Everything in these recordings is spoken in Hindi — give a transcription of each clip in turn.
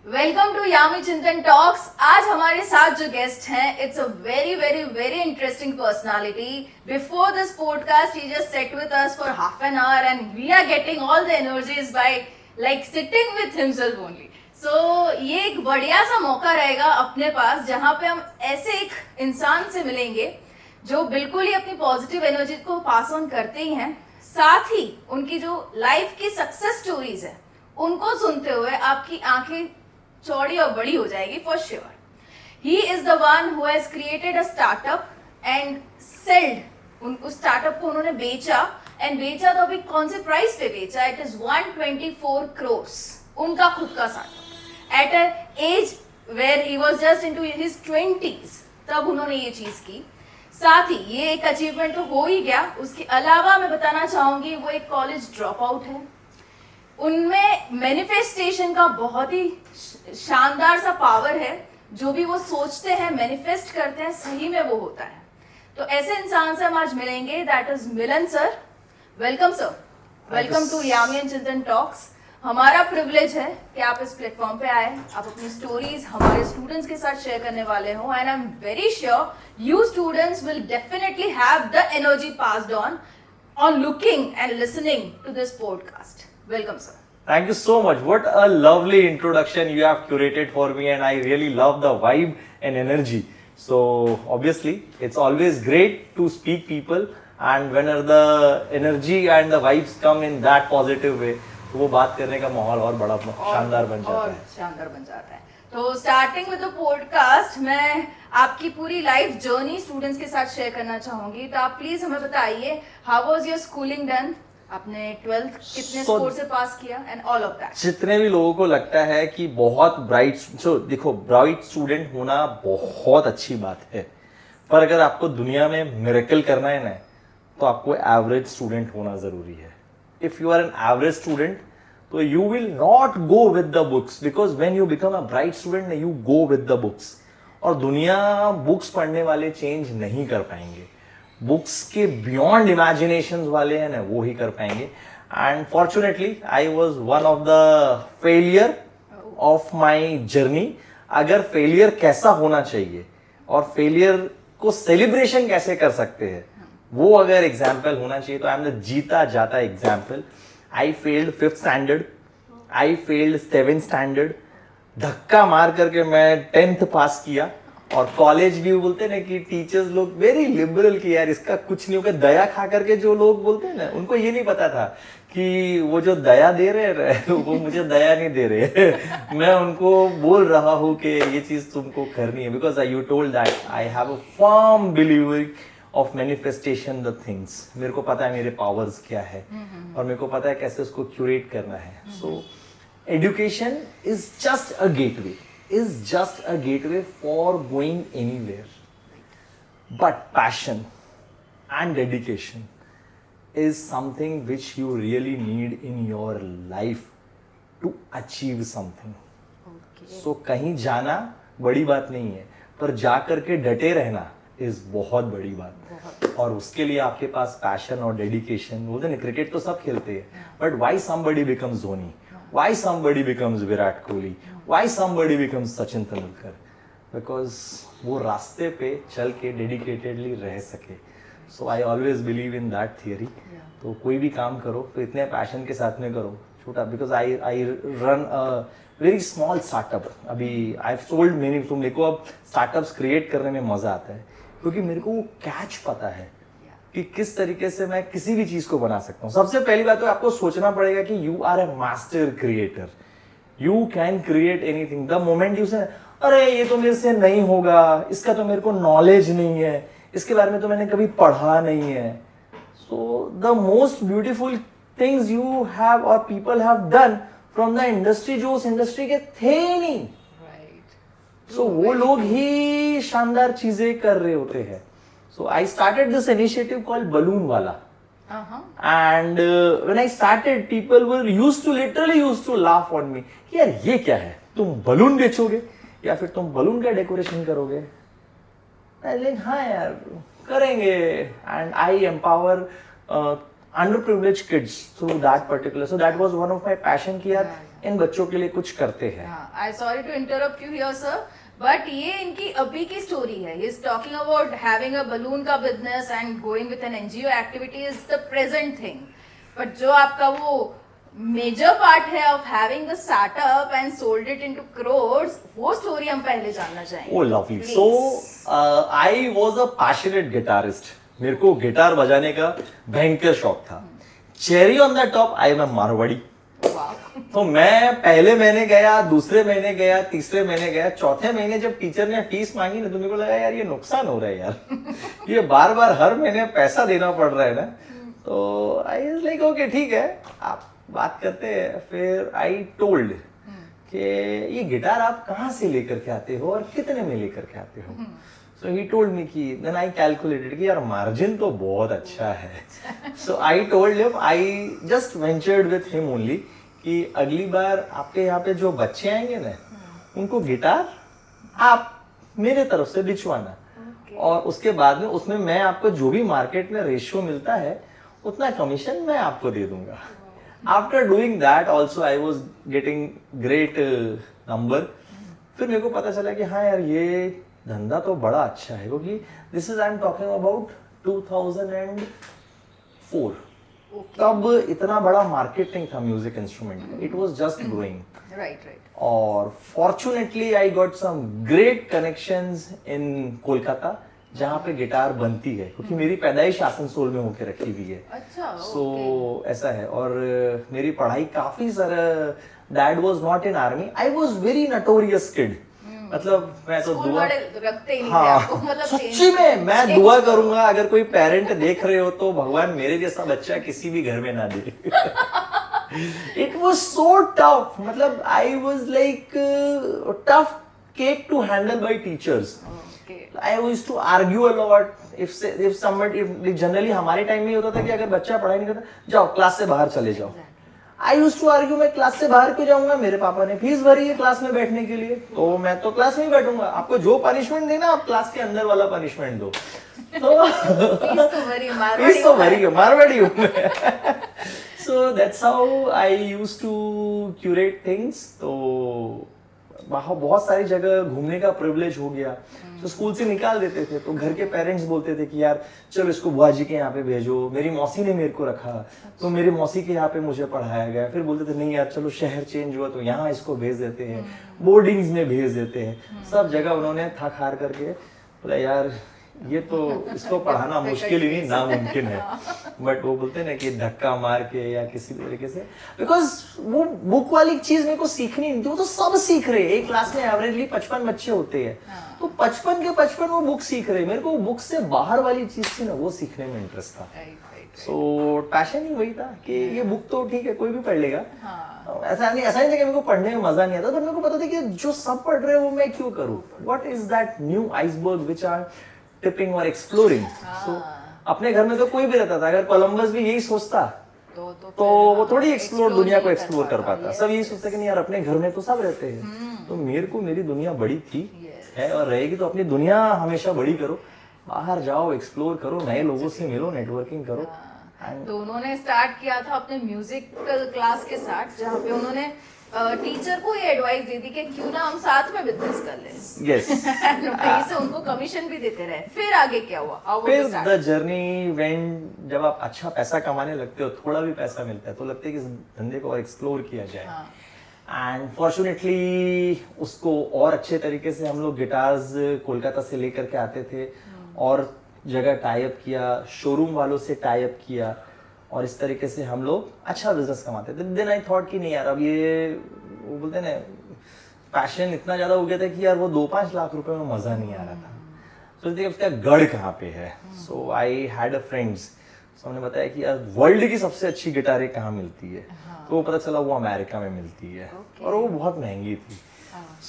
वेलकम टू यामी चिंतन टॉक्स। आज हमारे साथ जो गेस्ट हैं, it's a very very very interesting personality. Before this podcast he just sat with us for half an hour and we are getting all the energies by like sitting with himself only. So ये एक बढ़िया सा मौका रहेगा अपने पास, जहाँ पे हम ऐसे एक इंसान से मिलेंगे जो बिल्कुल ही अपनी पॉजिटिव एनर्जी को पास ऑन करते ही हैं, साथ ही उनकी जो लाइफ की सक्सेस स्टोरीज है उनको सुनते हुए आपकी आंखें चौड़ी और बड़ी हो जाएगी for sure. He is the one who has created a startup and sailed. उस स्टार्टअप को उन्होंने बेचा तो अभी कौन से प्राइस पे बेचा? It is 124 crores। उनका खुद का startup at an age where he was just into his 20s, तब उन्होंने ये चीज की। साथ ही ये एक अचीवमेंट तो हो ही गया, उसके अलावा मैं बताना चाहूंगी वो एक कॉलेज ड्रॉप आउट है। उनमें मैनिफेस्टेशन का बहुत ही शानदार सा पावर है। जो भी वो सोचते हैं, मैनिफेस्ट करते हैं, सही में वो होता है। तो ऐसे इंसान से हम आज मिलेंगे, that is Milan sir. Welcome sir, welcome to Yami and Chintan talks. हमारा प्रिविलेज है कि आप इस प्लेटफॉर्म पे आए, आप अपनी स्टोरीज हमारे स्टूडेंट्स के साथ शेयर करने वाले हो, and I am very sure you students will definitely have the energy passed on looking and listening to this podcast. Welcome, sir. Thank you so much. What a lovely introduction you have curated for me, and I really love the vibe and energy. So obviously, it's always great to speak people, and whenever the energy and the vibes come in that positive way, तो वो बात करने का माहौल और बड़ा शानदार बन जाता है। शानदार बन जाता है। तो स्टार्टिंग विद द पॉडकास्ट, मैं आपकी पूरी लाइफ जर्नी स्टूडेंट्स के साथ शेयर करना चाहूंगी। तो आप प्लीज हमें बताइए, how was your schooling done? आपने 12th कितने स्कोर से पास किया एंड ऑल ऑफ दैट? जितने भी लोगों को लगता है कि बहुत ब्राइट, देखो ब्राइट स्टूडेंट होना बहुत अच्छी बात है, पर अगर आपको दुनिया में मिरेकल करना है ना, तो आपको एवरेज स्टूडेंट होना जरूरी है। If you are an average student, तो you will not go with the books, because when you become a bright student you go with the books. और दुनिया बुक्स पढ़ने वाले चेंज नहीं कर पाएंगे, बुक्स के बियॉन्ड इमेजिनेशन वाले हैं ना, वो ही कर पाएंगे। And fortunately I was one of the failure of my journey. अगर फेलियर कैसा होना चाहिए और फेलियर को सेलिब्रेशन कैसे कर सकते हैं, वो अगर एग्जाम्पल होना चाहिए, तो आई एम द जीता जाता example. I failed 5th standard, I failed 7th standard, धक्का मार करके मैं 10th पास किया। और कॉलेज भी बोलते ना कि टीचर्स लोग वेरी लिबरल कि यार इसका कुछ नहीं होगा, दया खा करके जो लोग बोलते हैं ना, उनको ये नहीं पता था कि वो जो दया दे रहे वो मुझे दया नहीं दे रहे मैं उनको बोल रहा हूँ कि ये चीज तुमको करनी है, because you told that I have a firm believer of manifestation the things. मेरे को पता है मेरे पावर्स क्या है और मेरे को पता है कैसे उसको क्यूरेट करना है। So education is just a gateway, is just a gateway for going anywhere, but passion and dedication is something which you really need in your life to achieve something. So कहीं जाना बड़ी बात नहीं है, पर जा करके डटे रहना इज बहुत बड़ी बात। और उसके लिए आपके पास पैशन और डेडिकेशन, बोलते हैं क्रिकेट तो सब खेलते हैं, but why somebody becomes Dhoni, why somebody becomes Virat Kohli, why somebody becomes Sachin Tendulkar, because वो रास्ते पे चल के डेडिकेटेडली रह सके। So I always believe in that theory. तो कोई भी काम करो तो इतने पैशन के साथ में करो, छोटा, because I run a very small startup। अभी I've sold many, तो मेरे को अब startups create करने में मजा आता है, क्योंकि मेरे को वो कैच पता है कि किस तरीके से मैं किसी भी चीज को बना सकता हूँ। सबसे पहली बात तो आपको सोचना पड़ेगा कि you are a master creator, you can create anything. The moment you say अरे ये तो मेरे से नहीं होगा, इसका तो मेरे को नॉलेज नहीं है, इसके बारे में तो मैंने कभी पढ़ा नहीं है। So the most beautiful things you have और people have done from the industry, जो उस इंडस्ट्री के थे ही नहीं, सो वो लोग ही शानदार चीजें कर रहे होते हैं। So I started this initiative called Balloon Wala. And when I started, people were literally used to laugh on me. कि यार ये क्या है, तुम बलून बेचोगे या फिर तुम बलून का डेकोरेशन करोगे? हाँ यार करेंगे। And I empower underprivileged kids through that particular. So that was one of my passion कि यार इन बच्चों के लिए कुछ करते हैं। I sorry to interrupt you here sir, but ये इनकी अभी की स्टोरी है. He is talking about having a balloon का business and going with an NGO activity is the present thing. But जो आपका वो मेजर पार्ट है of having the startup and sold it into crores, वो स्टोरी हम पहले जानना चाहेंगे. Oh, lovely. So, I was a passionate guitarist. मेरे को गिटार बजाने का भयंकर शौक था. Cherry on the top, I am a Marwari. तो मैं पहले महीने गया, दूसरे महीने गया, तीसरे महीने गया, चौथे महीने जब टीचर ने फीस मांगी ना, तो मेरे को लगा यार ये नुकसान हो रहा है यार. ये बार बार हर महीने पैसा देना पड़ रहा है ना. तो आई वाज लाइक ओके ठीक है, आप बात करते हैं. फिर आई टोल्ड कि ये गिटार आप कहाँ से लेकर के आते हो और कितने में लेकर के आते हो. सो ही टोल्ड मी कि देन आई कैलकुलेटेड कि यार मार्जिन तो बहुत अच्छा है. So I told him, I just ventured with him only कि अगली बार आपके यहाँ पे जो बच्चे आएंगे ना, उनको गिटार आप मेरे तरफ से भिजवाना. और उसके बाद में उसमें मैं आपको जो भी मार्केट में रेशियो मिलता है उतना कमीशन मैं आपको दे दूंगा. After doing that also I was getting great number. फिर मेरे को पता चला कि हाँ यार ये धंधा तो बड़ा अच्छा है, क्योंकि this is I am talking about 2004. तब इतना बड़ा मार्केट नहीं था music instrument, it was just growing. Right. और fortunately I got some great connections in Kolkata, जहाँ पे गिटार बनती है, क्योंकि मेरी पैदाइश आसनसोल में होके रखी हुई है. अच्छा. सो ऐसा है. और मेरी पढ़ाई काफी सारा, dad was not in army, I was very notorious kid. मतलब मैं तो दुआ रखते ही नहीं थे हाँ आपको, मतलब सच्ची में मैं दुआ करूंगा अगर कोई पेरेंट देख रहे हो तो भगवान मेरे जैसा बच्चा किसी भी घर में ना दे. It was so tough. मतलब I was like tough cake to handle by teachers. I used to argue a lot. If somebody, generally हमारे टाइम में ये होता था कि अगर बच्चा पढ़ाई नहीं करता, जाओ क्लास से बाहर चले जाओ. I used to argue, मैं क्लास से बाहर क्यों जाऊंगा, मेरे पापा ने फीस भरी है क्लास में बैठने के लिए, तो मैं तो क्लास में ही बैठूंगा. आपको जो पनिशमेंट देना आप क्लास के अंदर वाला पनिशमेंट दो. तो फीस तो भरी है, मारवाड़ी हूँ मैं. So that's how I used to curate things. तो बहुत सारी जगह घूमने का प्रिविलेज हो गया. तो स्कूल से निकाल देते थे तो घर के पेरेंट्स बोलते थे कि यार चलो इसको बुआ जी के यहाँ पे भेजो. मेरी मौसी ने मेरे को रखा, तो मेरी मौसी के यहाँ पे मुझे पढ़ाया गया. फिर बोलते थे नहीं यार चलो शहर चेंज हुआ तो यहाँ इसको भेज देते हैं, बोर्डिंग्स में भेज देते हैं. सब जगह उन्होंने थक हार करके बोला यार ये तो इसको पढ़ाना मुश्किल ही नहीं नामुमकिन है. बट वो बोलते ना कि धक्का मार के या किसी तरीके से, बिकॉज वो बुक वाली चीज मेरे को सीखनी नहीं थी. वो तो सब सीख रहे हैं. एक क्लास में एवरेजली 55 बच्चे होते हैं, तो 55 के 55 वो बुक सीख रहे हैं. मेरे को बुक से बाहर वाली चीज थी ना, वो सीखने में इंटरेस्ट था. सो पैशन ही वही था कि ये बुक तो ठीक है कोई भी पढ़ लेगा. ऐसा नहीं था कि मेरे को पढ़ने में मजा नहीं आता, पर मेरे को पता था कि जो सब पढ़ रहे हैं वो मैं क्यों करूं. What is that new iceberg which are tipping और एक्सप्लोरिंग. सो अपने घर में तो कोई भी रहता था, अगर कोलंबस भी यही सोचता तो वो थोड़ी एक्सप्लोर दुनिया को एक्सप्लोर कर पाता. सब यही सोचते कि नहीं यार अपने घर में तो सब रहते हैं. तो मेरे को मेरी दुनिया बड़ी थी है और रहेगी, तो अपनी दुनिया हमेशा बड़ी करो, बाहर जाओ, एक्सप्लोर करो, नए लोगों से मिलो, नेटवर्किंग करो. तो उन्होंने स्टार्ट किया था अपने म्यूजिकल क्लास के साथ, जहाँ पे उन्होंने टीचर को ये एडवाइस दी थी कि क्यों ना हम साथ में बिजनेस कर लें. यस. कहीं से उनको कमीशन भी देते रहे. फिर आगे क्या हुआ? फिर द जर्नी व्हेन जब आप अच्छा पैसा कमाने लगते हो, थोड़ा भी पैसा मिलता है तो लगता है कि इस धंधे को और एक्सप्लोर किया जाए. एंड फॉर्चुनेटली उसको और अच्छे तरीके से हम लोग गिटार्स कोलकाता से लेकर के आते थे और जगह टाई अप किया, शोरूम वालों से टाई अप किया और इस तरीके से हम लोग अच्छा बिजनेस कमाते थे. देन आई थॉट कि नहीं यार अब ये वो बोलते हैं ना पैशन इतना ज्यादा हो गया था कि यार वो 2-5 लाख रुपए में मजा नहीं आ रहा था. तो उसका गढ़ कहाँ पे है. So I had a friends, हमने बताया कि यार वर्ल्ड की सबसे अच्छी गिटारें कहाँ मिलती है. तो पता चला वो अमेरिका में मिलती है और वो बहुत महंगी थी.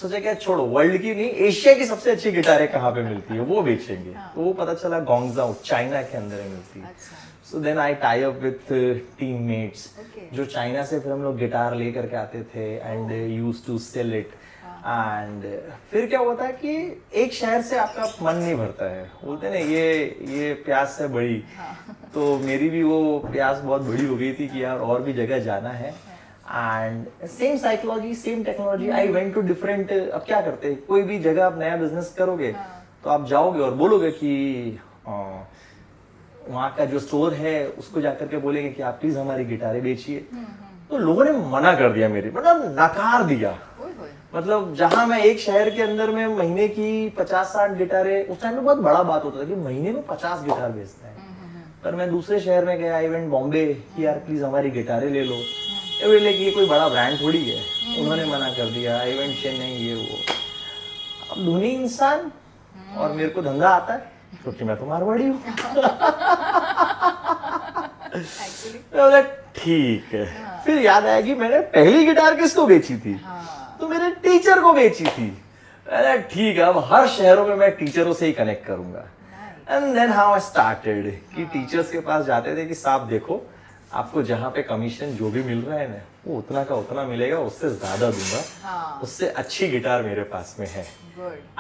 सोचा क्या छोड़ो वर्ल्ड की नहीं, एशिया की सबसे अच्छी गिटारें कहाँ पे मिलती है वो बेचेंगे. तो वो पता चला गोंगजाओ चाइना के अंदर मिलती है. So then I tie up with teammates जो चाइना से फिर हम लोग गिटार लेकर के आते थे and used to sell it. And फिर क्या होता है कि एक शहर से आपका मन नहीं भरता है. बोलते ना ये प्यास है बड़ी. तो मेरी भी वो प्यास बहुत बड़ी हो गई थी कि यार और भी जगह जाना है. And same psychology, same technology, I went to different. अब क्या करते हैं, कोई भी जगह आप नया बिजनेस करोगे तो आप जाओगे और बोलोगे कि वहाँ का जो स्टोर है उसको जाकर के बोलेंगे कि आप प्लीज हमारी गिटारें बेचिए। तो लोगों ने मना कर दिया, मेरी मतलब नकार दिया। मतलब जहां मैं एक शहर के अंदर में महीने की 50-60 गिटारें, उस टाइम में बहुत बड़ा बात होता था कि महीने में 50 गिटार बेचता है। पर मैं दूसरे शहर में गया, आई वेंट बॉम्बे, कि यार प्लीज हमारी गिटारें ले लो। ये बोले कि ये कोई बड़ा ब्रांड थोड़ी है, उन्होंने मना कर दिया। आई वेंट चेन्नई, ये वो। अब धुनी इंसान और मेरे को धंधा आता है क्योंकि मैं तो मारवाड़ी हूँ। बोला ठीक है। फिर याद आया कि मैंने पहली गिटार किसको बेची थी, तो मेरे टीचर को बेची थी। अरे ठीक है, अब हर शहरों में मैं टीचरों से ही कनेक्ट करूंगा। And then how I started कि टीचर्स के पास जाते थे कि साहब देखो, आपको जहाँ पे कमीशन जो भी मिल रहा है ना, वो उतना का उतना मिलेगा, उससे ज्यादा दूंगा। उससे अच्छी गिटार मेरे पास में है।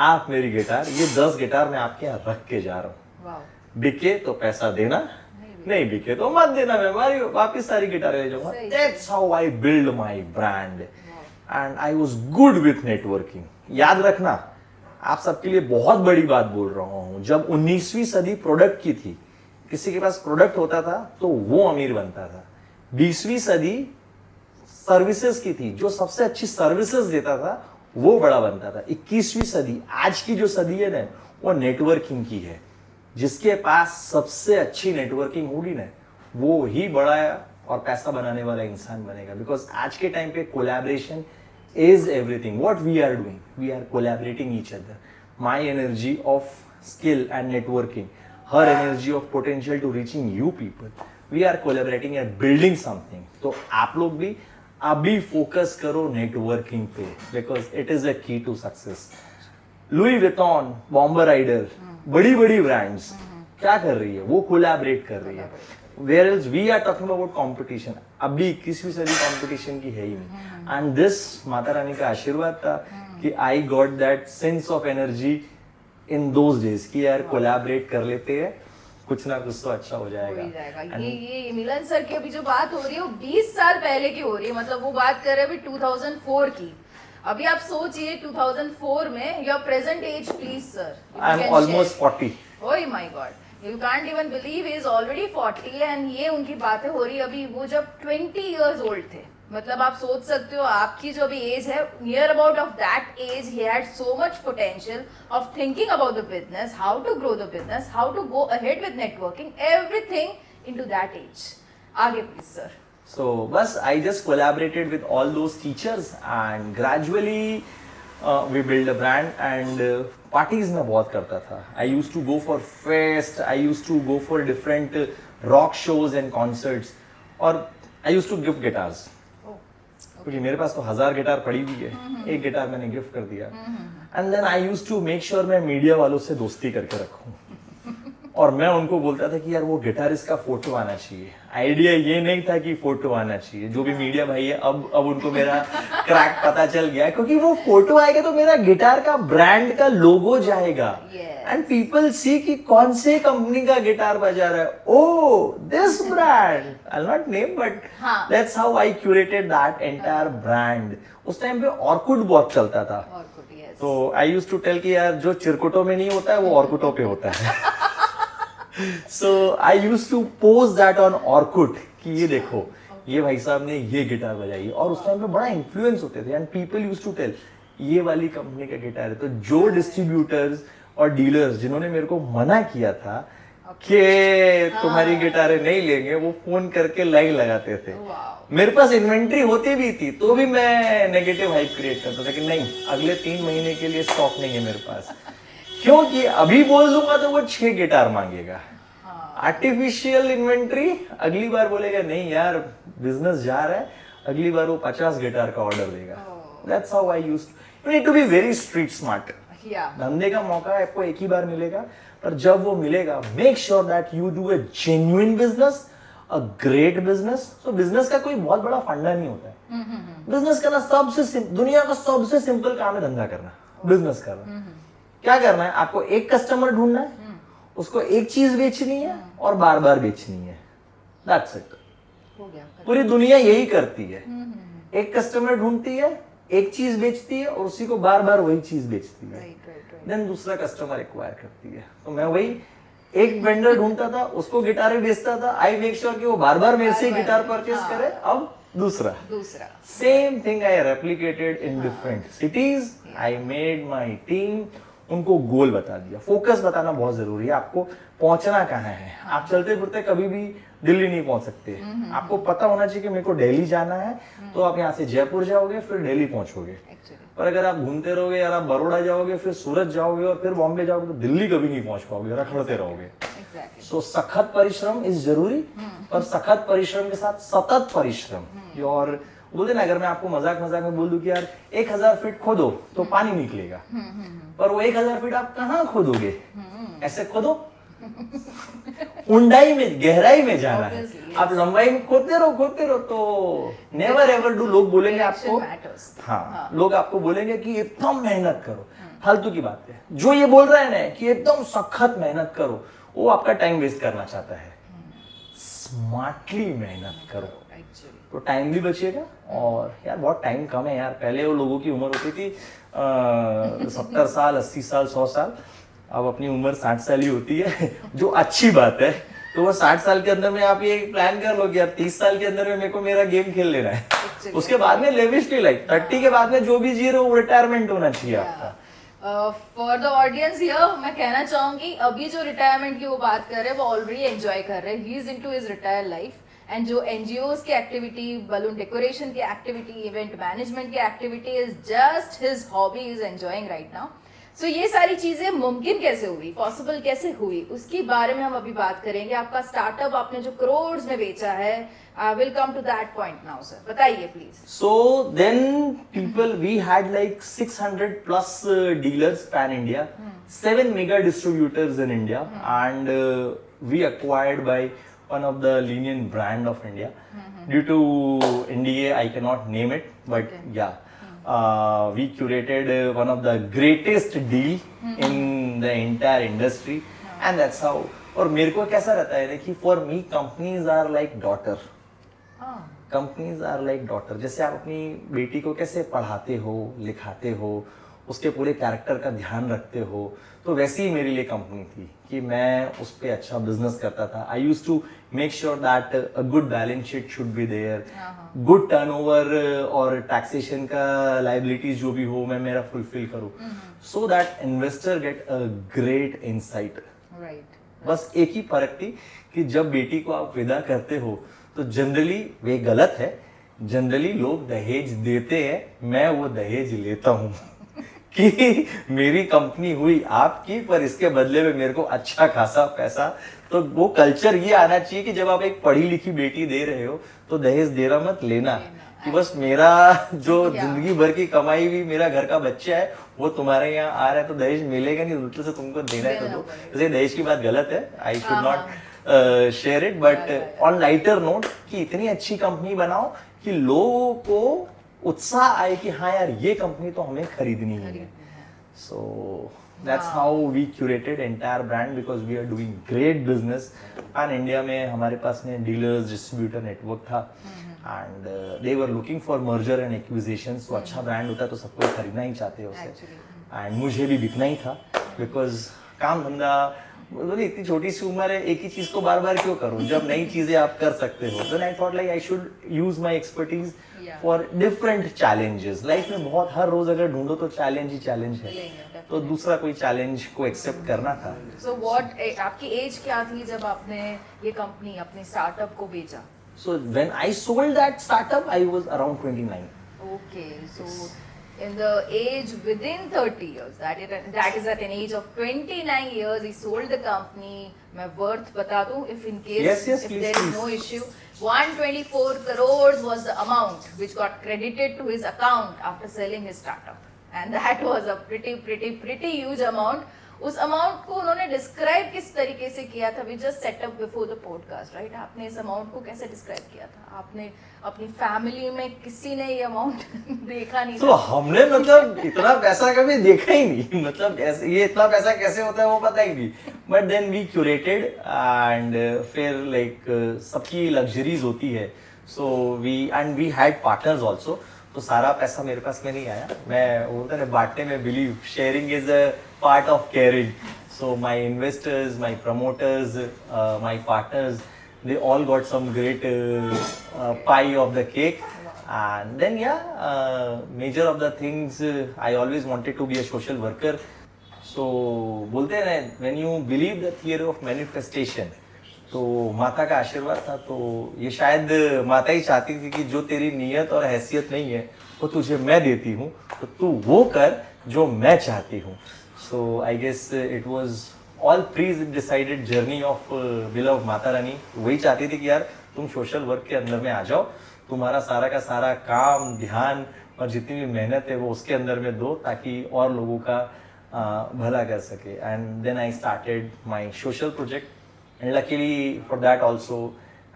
आप मेरी गिटार, ये 10 गिटार मैं आपके यहाँ रख के जा रहा हूँ। बिके तो पैसा देना, नहीं बिके तो मत देना, मैं हमारी वापिस सारी गिटारें ले जाऊंगा। That's how I build my brand and I was good with networking. याद रखना, आप सबके लिए बहुत बड़ी बात बोल रहा हूँ, जब 19वीं सदी प्रोडक्ट की थी, किसी के पास प्रोडक्ट होता था तो वो अमीर बनता था। 20वीं सदी सर्विसेज की थी, जो सबसे अच्छी सर्विसेज देता था वो बड़ा बनता था। 21वीं सदी, आज की जो सदी है ना, वो नेटवर्किंग की है। जिसके पास सबसे अच्छी नेटवर्किंग होगी ना, वो ही बड़ा और पैसा बनाने वाला इंसान बनेगा। बिकॉज आज के टाइम पे collaboration is everything. What we are doing, we are collaborating each other. My energy of skill and networking, her energy of potential to reaching you people, we are collaborating and building something। तो आप लोग भी अभी फोकस करो नेटवर्किंग पे, because it is a key to success. Louis Vuitton, bomber rider, बड़ी बड़ी ब्रांड्स क्या कर रही है, वो कोलैबोरेट कर रही है। Where else we are talking about competition, अभी 21वीं सदी कंपटीशन की है ही नहीं। एंड दिस माता रानी का आशीर्वाद था कि I got that sense of energy in those days कि यार कोलैबोरेट कर लेते हैं, कुछ ना कुछ तो अच्छा हो जाएगा। ये मिलन सर की अभी जो बात हो रही है वो 20 साल पहले की हो रही है। मतलब वो बात कर रहे हैं अभी 2004 की। अभी आप सोचिए 2004 में, your present age please sir. I am almost 40। Oh my god, you can't even believe he is already 40 and ये उनकी बातें हो रही अभी, वो जब 20 years old थे। मतलब आप सोच सकते हो आपकी जो भी एज है, near about of that age he had so much potential of thinking about the business, how to grow the business, how to go ahead with networking, everything into that age। आगे प्लीज सर। So बस I just collaborated with all those teachers and gradually we built a brand and parties मैं बहुत करता था। I used to go for fest, I used to go for different rock shows and concerts और I used to gift guitars क्योंकि मेरे पास तो 1000 गिटार पड़ी हुई है, एक गिटार मैंने गिफ्ट कर दिया। And then I used to make sure मैं मीडिया वालों से दोस्ती करके रखूं और मैं उनको बोलता था कि यार वो गिटारिस्ट का फोटो आना चाहिए। आइडिया ये नहीं था कि फोटो आना चाहिए, जो भी मीडिया भाई है अब उनको मेरा क्रैक पता चल गया, क्योंकि वो फोटो आएगा तो मेरा गिटार का ब्रांड का लोगो जाएगा एंड पीपल सी कि कौन से कंपनी का गिटार बजा रहा है। Oh this brand, I will not name but that's how I curated that entire brand. उस टाइम पे ऑर्कुट बहुत चलता था, तो आई यूज्ड टू टेल कि यार जो चिरकुटों में नहीं होता है वो ऑर्कुटों पे होता है। So I used to post that on Orkut कि ये देखो ये भाई साहब ने ये गिटार बजाई, और उस टाइम पे बड़ा इन्फ्लुएंस होते थे and people used to tell ये वाली कंपनी का गिटार है। तो जो डिस्ट्रीब्यूटर्स और डीलर्स जिन्होंने मेरे को मना किया था कि तुम्हारी गिटारें नहीं लेंगे, वो फोन करके लाइन लगाते थे। मेरे पास इन्वेंट्री होती भी थी तो भी मैं नेगेटिव हाइप क्रिएट करता था कि नहीं अगले 3 महीने के लिए स्टॉक नहीं है मेरे पास, क्योंकि अभी बोल दूंगा तो वो 6 गिटार मांगेगा। आर्टिफिशियल इन्वेंट्री, अगली बार बोलेगा नहीं यार बिजनेस जा रहा है, अगली बार वो 50 गिटार का ऑर्डर देगा। That's how I used to, you need to be very street smart. धंधे का मौका आपको एक ही बार मिलेगा, पर जब वो मिलेगा make sure that you do a genuine business, a great business. तो बिजनेस का कोई बहुत बड़ा फंडा नहीं होता है। बिजनेस करना सबसे दुनिया का सबसे सिंपल काम है, धंधा करना, बिजनेस करना। क्या करना है, आपको एक कस्टमर ढूंढना है, उसको एक चीज बेचनी है और बार बार बेचनी है। That's it. पूरी दुनिया यही करती है। एक कस्टमर ढूंढती है, एक चीज बेचती है और उसी को बार बार वही चीज बेचती है, देन दूसरा कस्टमर एक्वायर करती है। तो मैं वही एक वेंडर ढूंढता था, उसको गिटारें बेचता था, आई मेक श्योर कि वो बार बार मेरे से गिटार परचेज करे। अब दूसरा same thing I replicated in different cities. I made my team, उनको गोल बता दिया। फोकस बताना बहुत जरूरी है, आपको पहुंचना कहाँ है। आप चलते फिरते कभी भी दिल्ली नहीं पहुंच सकते, आपको पता होना चाहिए कि मेरे को दिल्ली जाना है, तो आप यहाँ से जयपुर जाओगे फिर दिल्ली पहुंचोगे। पर अगर आप घूमते रहोगे यार, आप बड़ौदा जाओगे फिर सूरत जाओगे और फिर बॉम्बे जाओगे, तो दिल्ली कभी नहीं पहुंच पाओगे, रखड़ते रहोगे। सो सखत परिश्रम इज जरूरी, पर सखत परिश्रम के साथ सतत परिश्रम। और बोलते ना, अगर मैं आपको मजाक मजाक में बोल दूं कि यार 1000 फीट खोदो तो पानी निकलेगा, पर वो 1000 फीट आप कहाँ खोदोगे? ऐसे खोदो, ऊंडाई में, गहराई में जाना है। आप लंबाई में खोदते रहो तो नेवर एवर डू। लोग बोलेंगे आपको, हाँ, लोग आपको बोलेंगे कि एकदम मेहनत करो, फालतू की बात है। जो ये बोल रहा है ना कि एकदम सखत मेहनत करो, वो आपका टाइम वेस्ट करना चाहता है। स्मार्टली मेहनत करो तो टाइम भी बचेगा। और यार बहुत टाइम कम है यार, पहले वो लोगों की उम्र होती थी 70 साल, 80 साल, 100 साल। अब अपनी उम्र 60 साल ही होती है, जो अच्छी बात है। तो वो 60 साल के अंदर में आप ये प्लान कर लो कि यार 30 साल के अंदर में मेरे को मेरा गेम खेल लेना है। उसके बाद में लेविशली लाइफ, 30 के बाद में जो भी जी रहे हो, रिटायरमेंट होना चाहिए आपका। फॉर द ऑडियंस हियर मैं कहना चाहूंगी, अभी जो रिटायरमेंट की वो बात कर रहे हैं वो ऑलरेडी एंजॉय कर रहे हैं। He is into his retire life. And जो एनजीओज की एक्टिविटी, बलून डेकोरेशन की एक्टिविटी, इवेंट मैनेजमेंट की activity is just his hobby, is enjoying right now. So ये सारी चीजें मुमकिन कैसे हुई, पॉसिबल कैसे हुई, उसके बारे में हम अभी बात करेंगे। आपका स्टार्टअप आपने जो करोड़ में बेचा है, I will come to that point now sir, बताइए please. So then people, we had like 600 plus dealers pan India, 7 mega distributors in India, and we acquired by one of the lenient brand of India. Due to NDA, I cannot name it, but yeah, we curated one of the greatest deal in the entire industry, and that's how. और मेरे को कैसा रहता है कि for me companies are like daughter. Companies are like daughter. जैसे आप अपनी बेटी को कैसे पढ़ाते हो, लिखाते हो, उसके पूरे कैरेक्टर का ध्यान रखते हो, तो वैसे ही मेरे लिए कंपनी थी कि मैं उस पर अच्छा बिजनेस करता था। I used to make sure that a good balance sheet should be there, good turnover और टैक्सेशन का लायबिलिटीज जो भी हो मैं मेरा फुलफिल करूं, so that investor get a great insight. बस एक ही फर्क थी कि जब बेटी को आप विदा करते हो तो जनरली वे गलत है, जनरली लोग दहेज देते हैं, मैं वो दहेज लेता हूँ कि मेरी कंपनी हुई आपकी, पर इसके बदले में मेरे को अच्छा खासा पैसा। तो वो कल्चर ये आना चाहिए कि जब आप एक पढ़ी लिखी बेटी दे रहे हो तो दहेज देना मत लेना, कि बस मेरा जो जिंदगी भर की कमाई हुई मेरा घर का बच्चा है वो तुम्हारे यहाँ आ रहा है तो दहेज मिलेगा नहीं, दूसरे से तुमको देना है तो दो। जैसे दहेज की बात गलत है, I should not share it, but on lighter note कि इतनी अच्छी कंपनी बनाओ कि लोगों को उत्साह आए कि हाँ यार ये कंपनी तो हमें खरीदनी है। सो that's how we curated entire brand because we are doing great business and India में हमारे पास में डीलर्स डिस्ट्रीब्यूटर नेटवर्क था and they were looking for merger and acquisition। so अच्छा ब्रांड होता है तो सबको खरीदना ही चाहते हैं उसे, and मुझे भी बिकना ही था because काम धंधा बोलिए इतनी छोटी सी उम्र है, एक ही चीज को बार बार क्यों करूं जब नई चीजें आप कर सकते हो। then I thought like I should use my expertise for different challenges। Life में बहुत हर रोज अगर ढूंढो तो चैलेंज ही चैलेंज है, तो दूसरा कोई चैलेंज को एक्सेप्ट करना था। So what आपकी एज क्या थी जब आपने ये कंपनी अपने स्टार्टअप को बेचा? So when I sold that startup I was around 29। Okay, so in the age within 30 years, that is at an age of 29 years, he sold the company. मैं worth बता दूं if in case yes, if please, there is no issue, 124 crores was the amount which got credited to his account after selling his startup, and that was a pretty huge amount। उस अमाउंट को उन्होंने डिस्क्राइब किस तरीके से किया था? We just set up before the podcast right, आपने इस अमाउंट को कैसे डिस्क्राइब किया था? आपने अपनी फैमिली में किसी ने ये अमाउंट देखा नहीं तो हमने मतलब इतना पैसा कभी देखा ही नहीं, मतलब ऐसे ये इतना पैसा कैसे होता है वो पता ही नहीं। But then we curated and फिर लाइक सबकी लग्जरीज होती है, so we had partners also. तो सारा पैसा मेरे पास में नहीं आया. मैं बोलता है बांटने में believe, sharing is a part of caring. So my investors, my promoters, my partners, they all got some great pie of the cake. And then major of the things, I always wanted to be a social worker. So बोलते हैं ना, when you believe the theory of manifestation, तो माता का आशीर्वाद था. तो ये शायद माता ही चाहती थी कि जो तेरी नीयत और हैसियत नहीं है वो तुझे मैं देती हूँ, तो तू वो कर जो मैं चाहती हूँ. So I guess it was all pre-decided journey of beloved Mata Rani. वही चाहती थी कि यार तुम सोशल वर्क के अंदर में आ जाओ, तुम्हारा सारा का सारा काम, ध्यान और जितनी भी मेहनत है वो उसके अंदर में दो, ताकि और लोगों का भला कर सके. And then I started my social project. And luckily for that also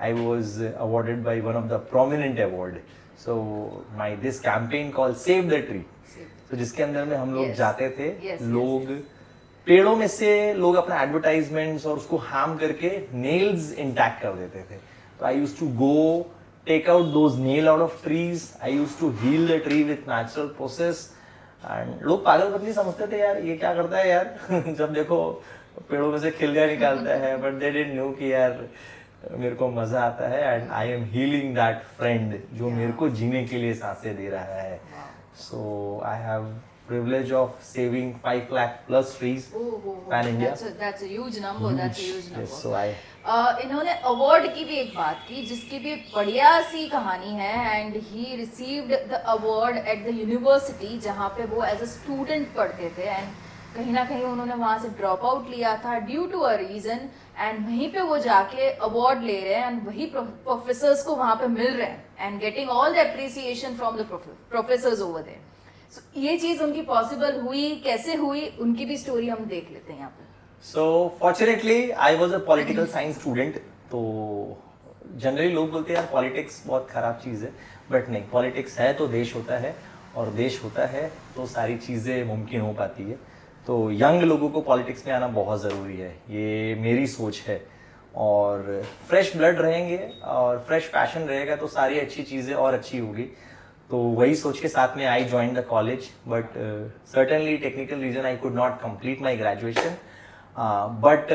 I was awarded by one of the prominent award. So my this campaign called Save the Tree. तो जिसके अंदर में हम लोग Yes. जाते थे, Yes, लोग पेड़ों में से लोग अपना एडवर्टाइजमेंट्स और उसको हार्म करके नेल्स इंटैक्ट कर देते थे. तो I used to go take out those nail out of trees. I used to heal the tree with natural process. And लोग पागलपंती समझते थे यार ये क्या करता है यार जब देखो पेड़ों में से खिलगा निकालता है. बट दे डिडंट नो कि यार मेरे को मजा आता है. And I M healing that friend जो मेरे को जीने के लिए सांसें दे रहा है. So I have privilege of saving 5 lakh plus trees pan India. That's a huge number. That's a huge number. Yes, so I इन्होंने अवार्ड की भी एक बात की जिसकी भी बढ़िया सी कहानी है. And he received the award at the university जहाँ पे वो एज अ स्टूडेंट पढ़ते थे. एंड कहीं ना कहीं उन्होंने वहाँ से ड्रॉप आउट लिया था due to a reason. And वहीं पे वो जाके अवार्ड ले रहे हैं एंड वही प्रोफेसर्स को वहाँ पे मिल रहे हैं and getting all the appreciation from the professors over there. So ये चीज उनकी पॉसिबल हुई, कैसे हुई, उनकी भी स्टोरी हम देख लेते हैं यहाँ पे. so fortunately I was a political science student. तो जनरली लोग बोलते हैं यार पॉलिटिक्स बहुत खराब चीज़ है. बट नहीं, पॉलिटिक्स है तो देश होता है, और देश होता है तो सारी चीज़ें मुमकिन हो पाती है. तो यंग लोगों को पॉलिटिक्स में आना बहुत ज़रूरी है, ये मेरी सोच है. और फ्रेश ब्लड रहेंगे और फ्रेश पैशन रहेगा तो सारी अच्छी चीज़ें और अच्छी होगी. तो वही सोच के साथ में I join the college. But certainly technical reason I could not complete my graduation. But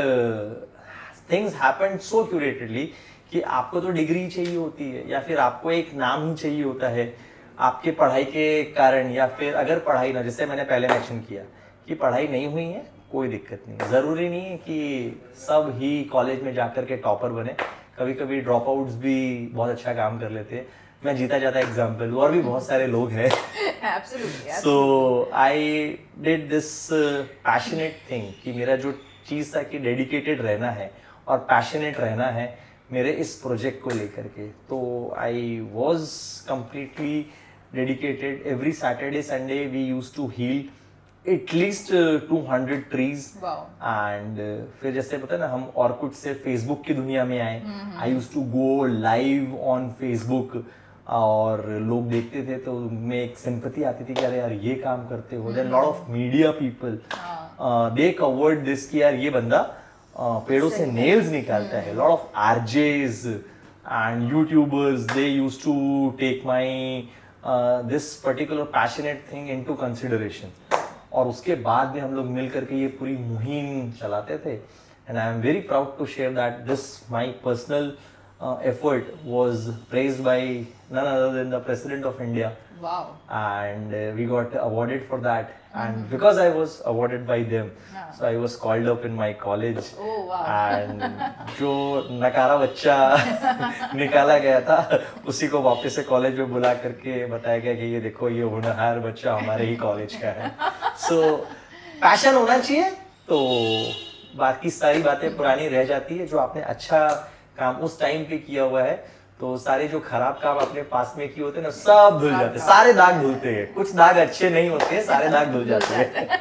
things happened so curatedly कि आपको तो डिग्री चाहिए होती है या फिर आपको एक नाम ही चाहिए होता है आपके पढ़ाई के कारण. या फिर अगर पढ़ाई ना, जैसे मैंने पहले मेंशन किया कि पढ़ाई नहीं हुई है कोई दिक्कत नहीं. ज़रूरी नहीं है कि सब ही कॉलेज में जाकर के टॉपर बने. कभी कभी ड्रॉप आउट्स भी बहुत अच्छा काम कर लेते हैं. मैं जीता जाता एग्जाम्पल हूँ और भी बहुत सारे लोग हैं. So I did this passionate thing कि मेरा जो चीज़ था कि डेडिकेटेड रहना है और पैशनेट रहना है मेरे इस प्रोजेक्ट को लेकर के. तो I was completely dedicated. Every Saturday Sunday we use to heal at least 200 trees. And फिर जैसे पता है ना, हम ऑर्कुट से फेसबुक की दुनिया में आए. I use to go live on Facebook और लोग देखते थे तो उनमें एक सिंपैथी आती थी कि अरे यार ये काम करते हो. Then lot of media people they covered this कि यार ये बंदा पेड़ों से नेल्स निकालता है. Lot of RJs and YouTubers they use to take my this particular passionate thing into consideration. और उसके बाद में हम लोग मिल करके ये पूरी मुहिम चलाते थे. And I am very proud to share that this my personal effort was praised by none other than the President of India. Wow. And we got awarded for that. And because I was awarded by them, so I was called up in my college. Oh wow. And जो नकारा बच्चा निकाला गया था उसी को वापस से कॉलेज में बुला करके बताया गया कि ये देखो ये होनहार बच्चा हमारे ही कॉलेज का है. So पैशन होना चाहिए तो बाकी सारी बातें पुरानी रह जाती है. जो आपने अच्छा काम उस टाइम पे किया हुआ है तो सारे जो खराब काम अपने पास में किए होते हैं ना सब धुल जाते हैं. सारे दाग धुलते हैं. कुछ दाग अच्छे नहीं होते, सारे दाग धुल जाते हैं.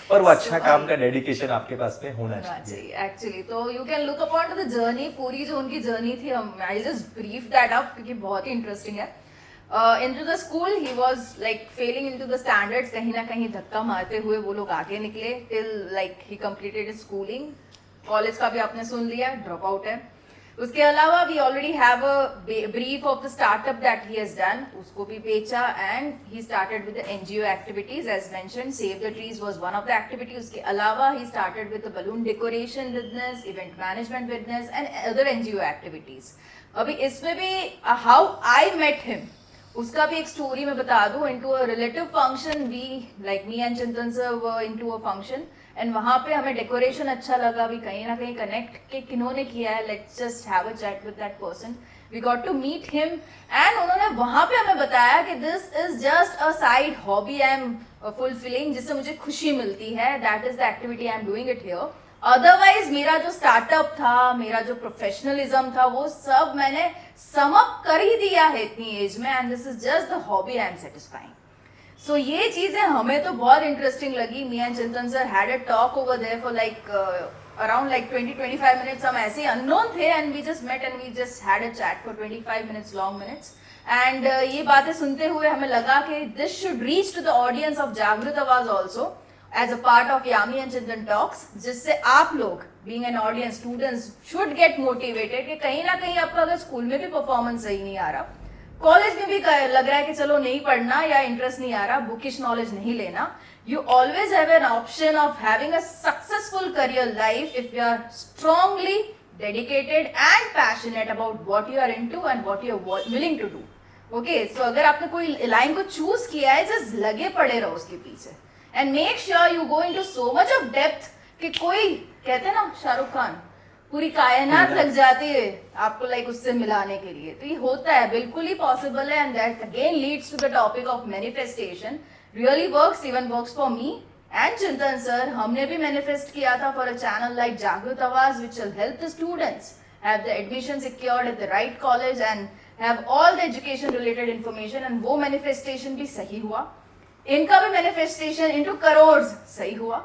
पर वो अच्छा काम का डेडिकेशन आपके पास में होना चाहिए. एक्चुअली तो you can look upon to the journey. पूरी जो उनकी जर्नी थी, I just brief that up क्योंकि बहुत ही इंटरेस्टिंग है. Into the school he was like failing into the standards. कहीं ना कहीं धक्का मारते हुए वो लोग आगे निकले till like he completed his schooling. College का भी आपने सुन लिया, ड्रॉप आउट है. उसके अलावा we already have a brief of the startup that he has done, उसको भी बेचा, and he started with the NGO activities as mentioned. Save the trees was one of the activity. उसके अलावा he started with the balloon decoration business, event management business and other NGO activities. अभी इसमें भी हाउ आई मेट हिम, उसका भी एक स्टोरी मैं बता दूं. Into a relative function, we like me and Chintan sir were into a function, and वहां पे हमें डेकोरेशन अच्छा लगा. भी कहीं ना कहीं कनेक्ट के किन्होंने किया है, let's just have a chat with that person. We got to meet him and उन्होंने वहां पे हमें बताया कि this is just a side hobby I am fulfilling, जिससे मुझे खुशी मिलती है. That is the activity I am doing it here. Otherwise मेरा जो स्टार्टअप था, मेरा जो प्रोफेशनलिज्म था, वो सब मैंने सम अप कर ही दिया है इतनी एज में, and this is just the hobby I am satisfying. So ये चीजें हमें तो बहुत इंटरेस्टिंग लगी. Me and Chintan sir had a talk over there for like around like 20-25 minutes. हम ऐसे ही अननोन थे and we just met and we just had a chat for 25 minutes, long minutes. And ये बातें सुनते हुए हमें लगा कि this should reach to the audience of जागृत आवाज also as a part of Yami and Chintan Talks, जिससे आप लोग being an audience, students should get motivated कि कहीं ना कहीं आपका अगर स्कूल में भी परफॉर्मेंस सही नहीं आ रहा, कॉलेज में भी लग रहा है कि चलो नहीं पढ़ना या इंटरेस्ट नहीं आ रहा, बुकिश नॉलेज नहीं लेना, you always have an option of having a successful career life if you are strongly dedicated and passionate about what you are into and what you are willing to do. Okay, so अगर आपने कोई लाइन को चूज किया है, जस्ट लगे पड़े रहो उसके पीछे. And make sure you go into so much of depth कि कोई कहते हैं ना शाहरुख खान, पूरी कायनात लग जाती है आपको लाइक उससे मिलाने के लिए. तो ये होता है, बिल्कुल ही पॉसिबल है. And that again leads to the topic of manifestation. Really works, even works for me and Chintan sir. हमने भी मैनिफेस्ट किया था फॉर अ चैनल लाइक जागृत आवाज which will help the students have the admission secured at the right college and have all the education related information. And वो मैनिफेस्टेशन भी सही हुआ. इनका भी मैनिफेस्टेशन इनटू करोड़ सही हुआ.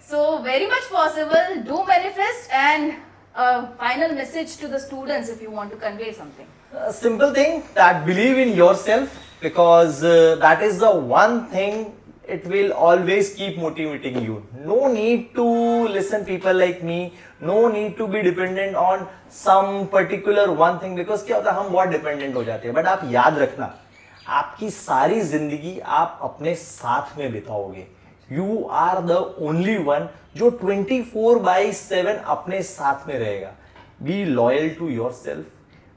So very much possible. Do manifest. And final message to the students if you want to convey something. Simple thing, that believe in yourself, because that is the one thing, it will always keep motivating you. No need to listen people like me, no need to be dependent on some particular one thing, because क्या होता है हम बहुत dependent हो जाते हैं. बट आप याद रखना, आपकी सारी जिंदगी आप अपने साथ में बिताओगे. You are the only one जो 24/7 अपने साथ में रहेगा. Be loyal to yourself,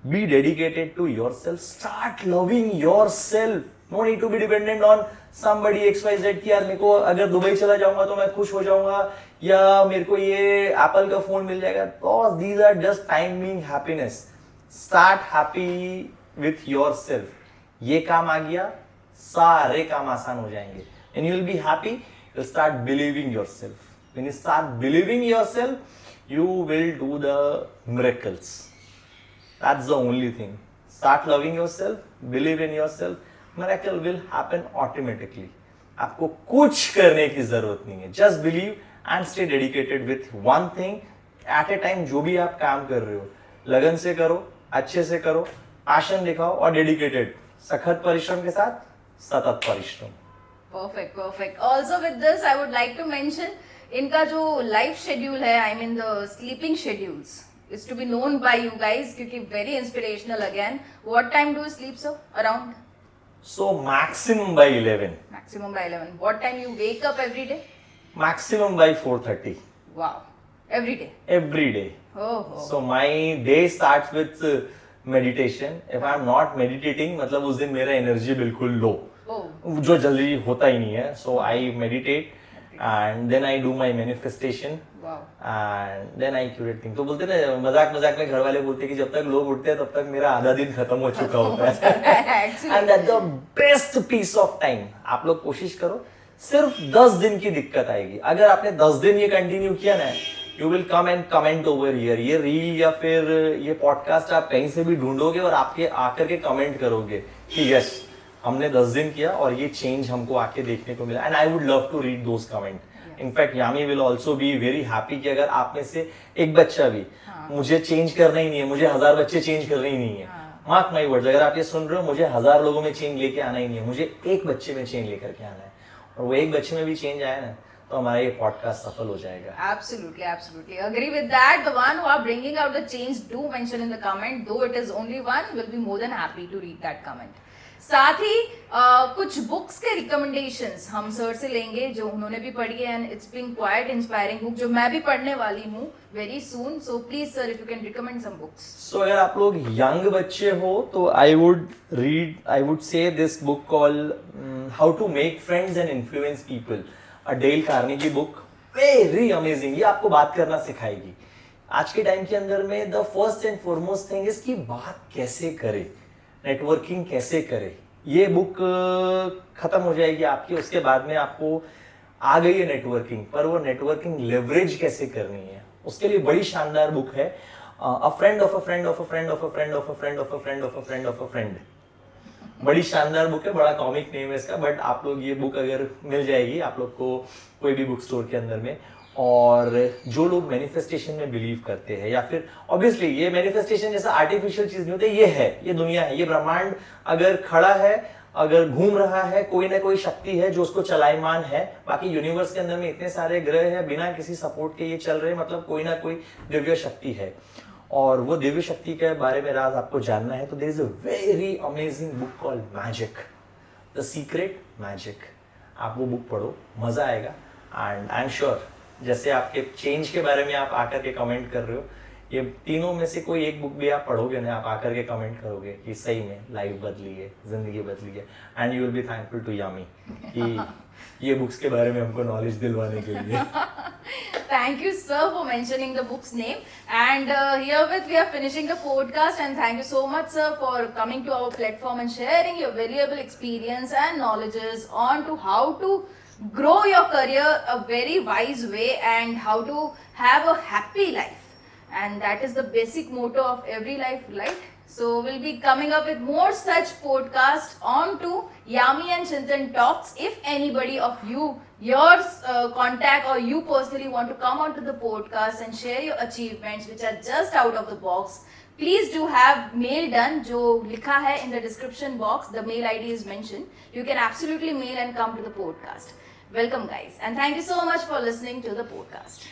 be dedicated to yourself, start loving yourself. No need to be dependent on somebody XYZ कि यार मेरे को अगर दुबई चला जाऊंगा तो मैं खुश हो जाऊंगा, या मेरे को ये एप्पल का फोन मिल जाएगा. Because these are just time being happiness. Start happy with your self. ये काम आ गया, सारे काम आसान हो जाएंगे. and you will be happy. You'll start believing yourself. When you start believing yourself, you will do the miracles. That's the only thing. Start loving yourself, believe in yourself, miracle will happen automatically. आपको कुछ करने की जरूरत नहीं है. Just believe and stay dedicated with one thing at a time. जो भी आप काम कर रहे हो, लगन से करो, अच्छे से करो, पैशन दिखाओ और डेडिकेटेड, सखत परिश्रम के साथ सतत परिश्रम. Perfect, perfect. Also with this, I would like to mention इनका जो लाइफ शेड्यूल है, I mean the sleeping schedules, is to be known by you guys क्योंकि very inspirational again. What time do you sleep, sir? Around? So maximum by 11. Maximum by 11. What time you wake up every day? Maximum by 4:30. Wow. Every day? Every day. Oh. So my day starts with meditation. If I am not meditating, मतलब उस दिन मेरा एनर्जी बिल्कुल लो, जो जल्दी होता ही नहीं है. So I meditate and then I do my manifestation. Wow. And then I curate things. तो बोलते ना, मजाक मजाक में घर वाले बोलते हैं कि जब तक लोग उठते हैं तब तक मेरा आधा दिन खत्म हो चुका होता है. And that's the best piece of time. आप लोग कोशिश करो, सिर्फ 10 दिन की दिक्कत आएगी. अगर आपने 10 दिन ये कंटिन्यू किया ना, you will come and comment over here. ये रील या फिर ये पॉडकास्ट आप कहीं से भी ढूंढोगे और आपके आकर के कमेंट करोगे कि यस हमने 10 दिन किया और ये चेंज हमको आके देखने को मिला. And I would love to read those comment. In fact Yami will also be very happy कि अगर आप में से एक बच्चा भी, मुझे चेंज करना ही नहीं है, मुझे 1000 बच्चे चेंज करने ही नहीं है. मार्क माई वर्ड्स, अगर आप ये सुन रहे हो, मुझे 1000 लोगों में चेंज लेके आना ही नहीं है, मुझे एक बच्चे में चेंज लेकर के आना है. और वो एक बच्चे में भी चेंज आया ना, तो हमारा ये पॉडकास्ट सफल हो जाएगा. Absolutely, absolutely. Agree with that. The one who are bringing out the change, do mention in the comment. Though it is only one, will be more than happy to read that comment. साथ ही कुछ बुक्स के रिकमेंडेशंस हम सर से लेंगे जो उन्होंने भी पढ़ी है and it's been quite inspiring book जो मैं भी पढ़ने वाली हूँ very soon. So please sir if you can recommend some books. So अगर आप लोग यंग बच्चे हो तो I would say this book call how to make friends and influence people, a Dale Carnegie book. Very amazing. ये आपको बात करना सिखाएगी. आज के टाइम के अंदर में the first and foremost thing is कि बात कैसे करें, नेटवर्किंग कैसे करें. ये बुक खत्म हो जाएगी आपकी, उसके बाद में आपको आ गई है नेटवर्किंग, पर वो नेटवर्किंग लेवरेज कैसे करनी है उसके लिए बड़ी शानदार बुक है. अ friend of a friend of a friend of a friend of a friend of a friend of a friend of a friend. बड़ी शानदार बुक है, बड़ा कॉमिक नेम है इसका, बट आप लोग ये बुक अगर मिल जाएगी आप लोग को कोई भी बुक स्टोर के अंदर में. और जो लोग मैनिफेस्टेशन में बिलीव करते हैं या फिर ऑब्वियसली ये मैनिफेस्टेशन जैसा आर्टिफिशियल चीज नहीं होती, ये है, ये दुनिया है, ये ब्रह्मांड अगर खड़ा है, अगर घूम रहा है, कोई ना कोई शक्ति है जो उसको चलायमान है. बाकी यूनिवर्स के अंदर में इतने सारे ग्रह हैं, बिना किसी सपोर्ट के ये चल रहे हैं, मतलब कोई ना कोई दिव्य शक्ति है. और वो दिव्य शक्ति के बारे में राज आपको जानना है तो there is a very amazing book called magic, the secret magic. आप वो बुक पढ़ो, मजा आएगा. एंड आई एम श्योर जैसे आपके चेंज के बारे में आप आकर के कमेंट कर रहे हो, ये तीनों में से कोई एक बुक भी आप पढ़ोगे ना, आप आकर के कमेंट करोगे कि सही में लाइफ बदली है, जिंदगी बदली है. And you will be thankful to Yami कि ये बुक्स के बारे में हमको नॉलेज दिलवाने के लिए. Thank you, sir, for mentioning the book's name. And herewith we are finishing the podcast. And thank you so much, sir, for coming to our platform and sharing your valuable experience and knowledges on to how to grow your career a very wise way and how to have a happy life. And that is the basic motto of every life, right? So we'll be coming up with more such podcasts on to Yami and Chintan Talks. If anybody of you, your contact or you personally want to come onto the podcast and share your achievements which are just out of the box, please do have mail done. जो लिखा है in the description box, the mail ID is mentioned. You can absolutely mail and come to the podcast. Welcome guys and thank you so much for listening to the podcast.